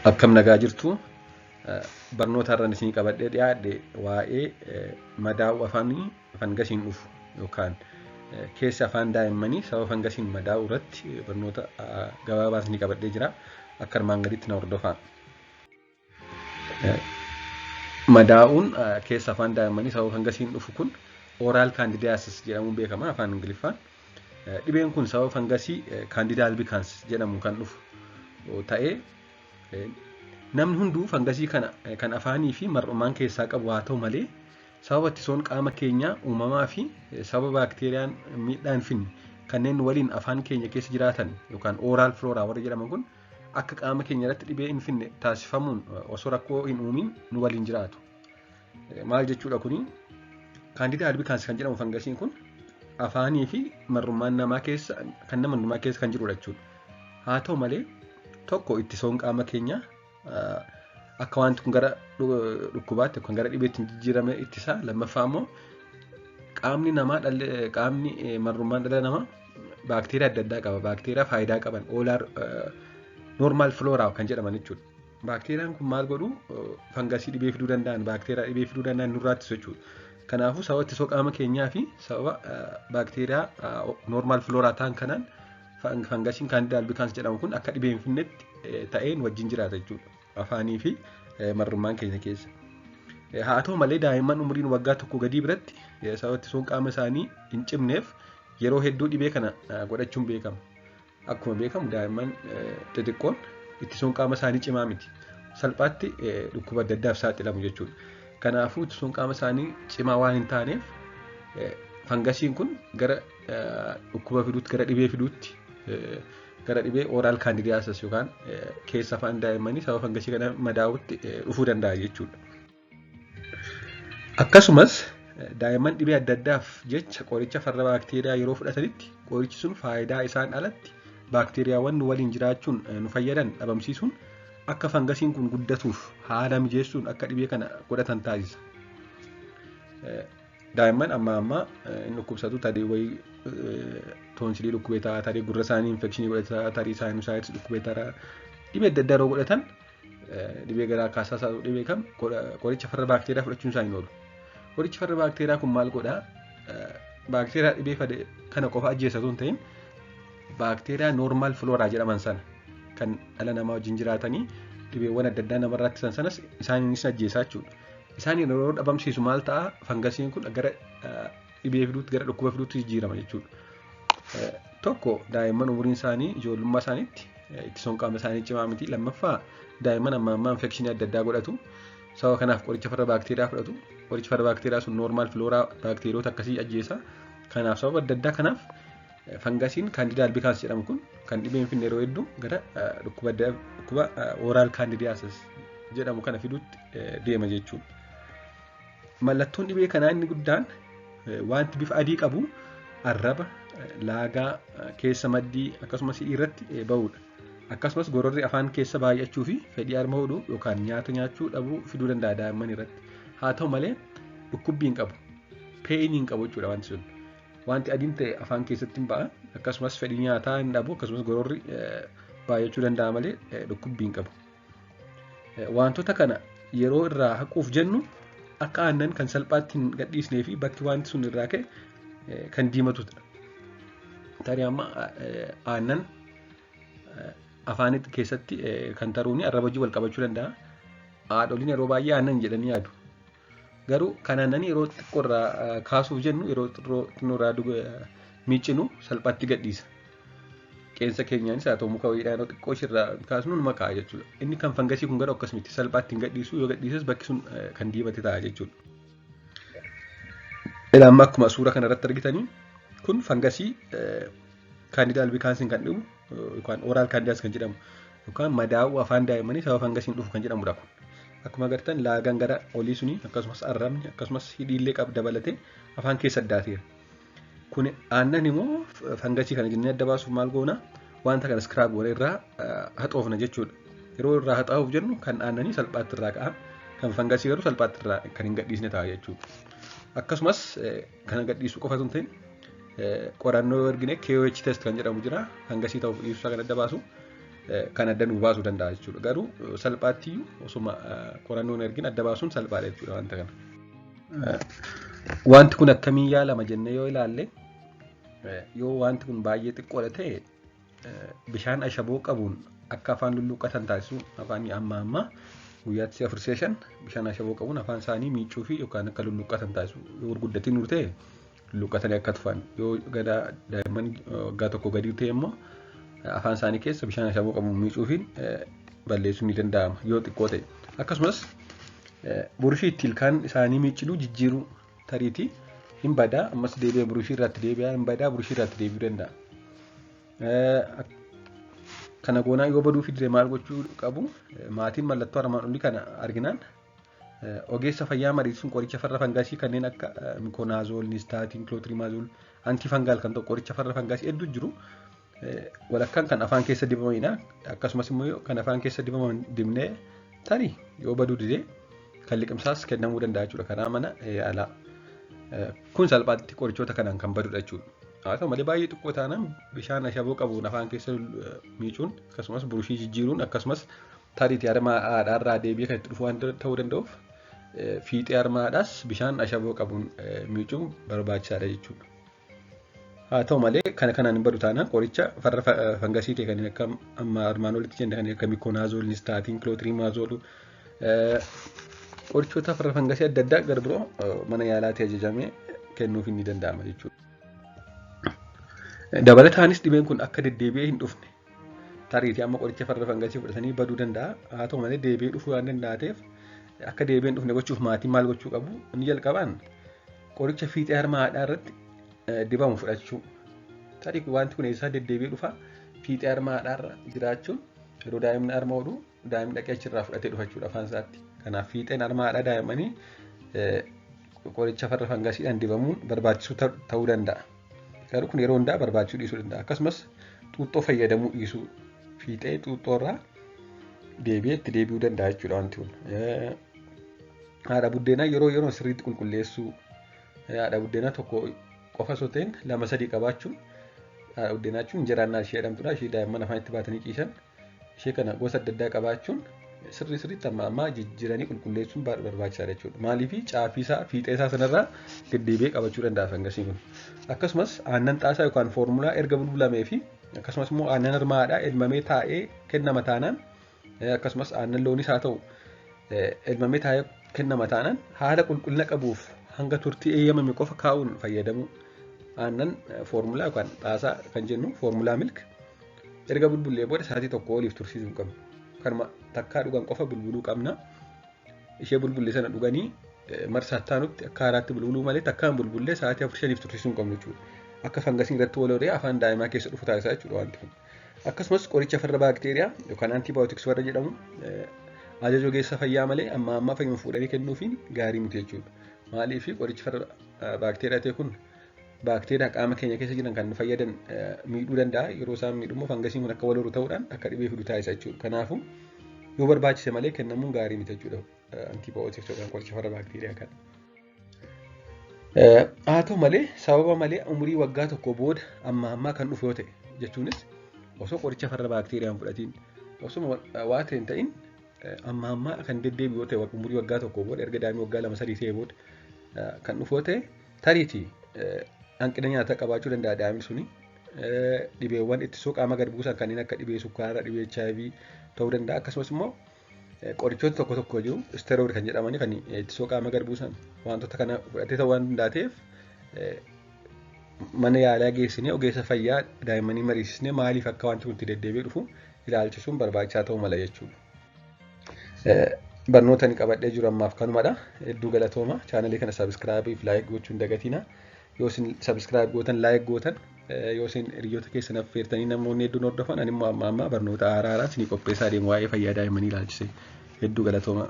Akkam nagaa jirtu barnoota irraan isinii qabadhee dhiyaadhe waa'ee madaa'uu afaanii fangasiin dhufu yookaan keessi afaan daa'immanii sababa fangasiin madaa'uu irratti barnoota gabaabaa isinii qabadhee jira. Akka armaan gaditti na hordofaa. Madaa'uun keessa afaan daa'immanii sababa fangasiin dhufu kun oral candidiasis jedhamuun beekama afaan Ingiliffaan. Dhibeen kun sababa fangasii candidiasis jedhamu kan dhufu ta'ee namni hunduu fangasii kana kan afaanii fi mar'umaan keessaa qabu haa ta'u malee sababa ittisoon qaama keenyaa uumamaa fi sababa baakteeriyaan miidhaan finne kanneen waliin afaan keenya keessa jiraatan yookaan oral flora warra jedhaman kun akka qaama keenya irratti dhibee hin finne taasifamuun osoo rakkoo hin uumin nu waliin jiraatu. Maal jechuudha kuni? Candidiasis kan jedhamu fangasiin kun afaanii fi mar'umaan namaa keessa kan nama hundumaa keessa kan jirudha jechuudha. Haa ta'u malee tokko ittisoon qaama keenyaa akka wanti kun gara dhukkubaatti yookaan gara dhibeetti jijjiirame ittisaa. Lammaffaa immoo qaamni namaa qaamni mar'umaan dhala namaa baakteeriyaa adda addaa qaba. Baakteeriyaa faayidaa qaban normal flora kan jedhaman jechuudha. Baakteeriyaan kun maal godhu? Fangasii dhibee fiduu danda'an, baakteeriyaa dhibee fiduu danda'an nurraa ittisu jechuudha. Kanaafuu sababa ittisoo qaama keenyaa fi sababa baakteeriyaa normal flora ta'an kanaan fangasiin candidiasis jedhamu kun akka dhibee hin finnetti ta'een wajjin jiraata jechuudha afaanii fi mar'umaan keenya keessa. Haa ta'u malee daa'imman umriin waggaa tokko gadii biratti sababa ittisoon qaama isaanii hin cimneef yeroo hedduu dhibee kana godhachuun beekama. Akkuma beekamu daa'imman xixiqqoon ittisoon qaama isaanii cimaa miti. Salphaatti dhukkuba adda addaaf saaxilamu jechuudha. Kanaafuu ittisoon qaama isaanii cimaa waan hin taaneef fangasiin kun gara dhukkuba fiduutti, gara dhibee fiduutti, gara dhibee oral candidiasis yookaan keessa afaan daa'immanii sababa fangasii kana madaa'uutti dhufuu danda'a jechuudha. Akkasumas daa'imman dhibee adda addaaf jecha qoricha farra baakteeriyaa yeroo fudhatanitti qorichi sun faayidaa isaan alatti baakteeriyaawwan waliin jiraachuun nu fayyadan dhabamsiisuun akka fangasiin kun guddatuuf haala mijeessuun akka dhibee kana godhatan taasisa. Daa'imman amma inni dhukkubsatu tarii wayii toonsilii dhukkubee ta'a, tarii gurra isaanii infekshinii godhata, tarii saayinusaayitis dhukkubee ta'a. Dhibee adda addaa yeroo godhatan dhibee garaa kaasaa isaa dhibee kam qoricha farra baakteeriyaa fudhachuun isaanii oolu. Qorichi farra baakteeriyaa kun maal godhaa? Baakteeriyaa dhibee kana qofa ajjeesatu hin ta'in baakteeriyaa normal flora jedhaman sana kan dhala namaa wajjin jiraatanii dhibeewwan adda addaa namarraa ittisan sanas isaaniinis ajjeesaa jechuudha. Isaan yeroo dhabamsiisu maal ta'a? Fangasiin kun gara dhibee fiduutti, gara dhukkuba fiduutti jijjiirama jechuudha. Tokko daa'imman umuriin isaanii ijoollummaa isaaniitti ittisoon qaama isaanii cimaa miti. Lammaffaa daa'imman amma infekshinii adda addaa godhatu. Sababa kanaaf qoricha farra baakteeriyaa fudhatu. Qorichi farra baakteeriyaa sun normal flora baakteeriyoota akkasii ajjeesa. Kanaaf sababa adda addaa kanaaf fangasiin candidiasis jedhamu kun kan dhibee hin finne yeroo hedduu gara dhukkuba oral candidiasis jedhamu kana fiduutti deema jechuudha. Mallattoon dhibee kanaa inni guddaan wanti bifa adii qabu arraba, laagaa, keessa maddii akkasumas irratti ba'uudha. Akkasumas gororri afaan keessa baay'achuu fi fedhii harma hodhuu yookaan nyaata nyaachuu dhabuu fiduu danda'a daa'imman irratti. Haa ta'u malee dhukkubbii hin qabu, peeyinii hin qabu jechuudha wanti sun. Wanti adiin ta'e afaan keessatti hin ba'a. Akkasumas fedhii nyaataa hin dhabu, akkasumas gororri baay'achuu danda'a malee dhukkubbii hin qabu. Wantoota kana yeroo irraa haquuf jennu akka aannan kan salphaatti hin gadhiisnee fi bakki wanti sun irraa ka'e kan diimatudha. Tarii amma aannan afaan keessatti kan taruuni arraba wajjin wal qabachuu danda'a. Haadholiin yeroo baay'ee aannan jedhanii yaadu. Garuu kan aannanii yeroo xiqqoo irraa kaasuuf jennu yeroo xiqqoo irraa miicinu salphaatti gadhiisa. Qeensa keenyaanis haa ta'u muka wayiidhaan yeroo xiqqoo ishirraa kaasnu numa ka'a jechuudha. Inni kan fangasii kun gara akkas miti salphaatti hin gadhiisu, yoo gadhiisas bakki sun kan diimate ta'a jechuudha. Amma akkuma suura kanarratti argitanii kun fangasii candidiasis kan dhibu yookaan oral candidiasis kan jedhamu yookaan madaa'uu afaan daa'immanii sababa fangasiin dhufu kan jedhamudha kun. Akkuma agartan laagaan gara olii suni akkasumas arrabni akkasumas hidhiillee dabalatee afaan keessa addaateera. Kun aannan immoo fangasii kana jennee adda baasuuf maal goona? Wanta kana scrap goone irraa haxoofna jechuudha. Yeroo irraa haxaa'uuf jennu kan aannanii salphaatti irraa ka'a, kan fangasii garuu salphaatti irraa kan hin gadhiisne ta'a jechuudha. Akkasumas kana gadhiisuu qofatu hin ta'in qorannoo ergine KOH test kan jedhamu jira. Fangasii ta'uuf dhiisuu kan adda baasu. kan adda nu baasuu danda'a jechuudha. Garuu salphaatti osuma qorannoon ergin adda baasuun salphaadha jechuudha wanta kana. Wanti kun akkamiin yaalama jennee yoo ilaalle yoo wanti kun baay'ee xiqqoodha ta'e bishaan ashaboo qabuun akka afaan lulluqqatan taasisu afaanii amma guyyaatti 4 session bishaan ashaboo qabuun afaan isaanii miicuu fi yookaan akka lulluqqatan taasisu yoo gurguddatiin nur ta'e lulluqqatanii akka tufan yoo gadaa daa'imman waggaa tokko gadi ta'e immoo afaan isaanii keessa bishaan ashaboo qabuun miicuu fi balleessuun ni danda'ama yoo xiqqoo ta'e. Akkasumas burushii itti ilkaan isaanii miiciluu jijjiiruu tariitii hin badaa ammas deebi'ee burushii irratti deebi'aa hin badaa burushii irratti deebi'uu danda'a. Kana goonaa yoo baduu fidee maal gochuu qabu maatiin mallattoo armaan olii kana arginaan ogeessa fayyaa mariisuun qoricha farra fangaasii kanneen akka mikonaazool, nistaatiin, kilootrimazool, antifangaal kan ta'u qoricha farra fangaasii hedduu jiru. Walakkaan kan afaan keessa dibamanidha. Akkasumas immoo kan afaan keessa dibaman dibnee tarii yoo baduu didee kan liqimsaas kennamuu danda'a jechuudha. Kanaa mana yaalaa. Kun salphaatti qorichoota kanaan kan badudha jechuudha. Haa ta'u malee baay'ee xiqqoo taanaan bishaan ashaboo qabuun afaan keessa miicuun akkasumas burushii jijjiiruun akkasumas tariitii harma haadhaarraa deebi'ee kan itti dhufu waan ta'uu danda'uuf fiixee harma haadhaas bishaan ashaboo qabuun miicuun barbaachisaadha jechuudha. Haa ta'u malee kana kanaan hin badu taanaan qoricha farra fangasii ta'e kanneen akka amma armaan olitti jenne kanneen akka mikonaazool, nistaatiin, kilootrimazool qorichoota farra fangasii adda addaa gara biroo mana yaalaatti ajajamee kennuuf ni danda'ama jechuudha. Dabalataanis dhibeen kun akka deddeebi'ee hin dhufne tariitii amma qoricha farra fangasii fudhatanii baduu danda'a. Haa ta'u malee deebi'ee dhufuu waan danda'ateef akka deebi'ee hin dhufne gochuuf maatiin maal gochuu qabu? Inni jalqabaan qoricha fiixee harma haadhaa irratti dibamu fudhachuu. Tarii wanti kun eessaa deddeebi'ee dhufa fiixee harma haadhaarra jiraachuun yeroo daa'imni harma hodhu daa'imni dhaqee achirraa fudhatee dhufachuudha afaan isaatti. Kanaaf fiixeen harma haadhaa daa'immanii qoricha farra fangasiidhaan dibamuun barbaachisuu ta'uu danda'a. Garuu kun yeroo hundaa barbaachisuu dhiisuu danda'a. Akkasumas xuuxxoo fayyadamuu dhiisuu fiixee xuuxxoorraa deebi'ee itti deebi'uu danda'a jechuudha wanti kun. Haadha buddeenaa yeroo sirriitti qulqulleessuu haadha buddeenaa tokko qofa osoo ta'in 2-3 qabaachuun haadha buddeenaa jechuun injeraannaa ishee jedhamtudha. Ishee daa'imman afaan itti baatanii ciisan ishee kana gosa adda addaa qabaachuun sirriitti amma jijjiiranii qulqulleessuun barbaachisaadha jechuudha. Maaliif caafii isaa fiixee isaa sanarraa deddeebi'ee qabachuu danda'a fangasiin kun. Akkasumas aannan xaasaa yookaan foormulaa erga bulbulamee fi akkasumas immoo aannan harma haadhaa elmamee taa'ee kennama taanaan akkasumas aannan looniis haa ta'u elmamee taa'ee kennama taanaan haala qulqullina qabuuf hanga turtii eeyyamame qofa kaa'uun fayyadamu. Aannan foormulaa yookaan xaasaa kan jennu foormulaa milk erga bulbullee booda sa'aatii tokko oliif tursiisuu qabna. Kanuma takkaa dhugan qofa bulbuluu qabna. Ishee bulbullee sana dhuganii marsaattaanutti akka haaraatti bulbuluu malee takkaan bulbullee sa'aatii 4-5 tursiisuu hin qabnu jechuudha. Akka fangasiin irratti wal horee afaan daa'imaa keessa dhufu taasisaa jechuudha wanti kun. Akkasumas qoricha farra baakteeriyaa yookaan antibiyootiks warra jedhamu ajaja ogeessa fayyaa malee amma fayyuma fuudhanii kennuufiin gaarii miti jechuudha. Maaliif qorichi farra baakteeriyaa ta'e kun baakteeriyaa qaama keenya keessa jiran kan fayyadan miidhuu danda'a. Yeroo isaan miidhumoo fangasiin kun akka wal horu ta'uudhaan akka dhibee fidu taasisa jechuudha. Kanaafuu yoo barbaachise malee kennamuun gaarii miti jechuudha. Antibiyootiks yookaan qoricha farra baakteeriyaa kana. Haa ta'u malee sababa malee umurii waggaa tokko booda amma kan dhufu yoo ta'e jechuunis osoo qoricha farra baakteeriyaan fudhatiin osoo waa ta'e hin ta'in amma kan deddeebi'u yoo ta'e umurii waggaa tokko booda erga daa'imni waggaa 2-3 ta'e booda kan dhufu yoo ta'e tariitii hanqina nyaataa qabaachuu danda'a daa'imni suni. Dhibeewwan ittisoo qaama gad buusan kanneen akka dhibee sukkaaraa, dhibee HIV ta'uu danda'a. Akkasumas immoo qorichoota tokko jiru isteeroid kan jedhamanii kan ittisoo qaama gad buusan wantoota kana fudhatee ta'uu waan danda'ateef mana yaalaa geessinee ogeessa fayyaa daa'immanii mariisisnee maaliif akka wanti kun itti deddeebi'ee dhufu ilaalchisuun barbaachisaa ta'uu mala jechuudha. Barnoota ni qabadhee jiru ammaaf kanumadha. Hedduu galatooma. Chaanalee kana sabiskiraabii fi laayik gochuu hin dagatina. Yoo isin sabiskiraayib gootan laayik gootan yoo isin hiriyoota keessan affeertanii namoonni hedduun hordofan ani immoo amma barnoota haaraa isinii qopheessaa deemu waa'ee fayyaa daa'immanii ilaalchise. Hedduu galatooma.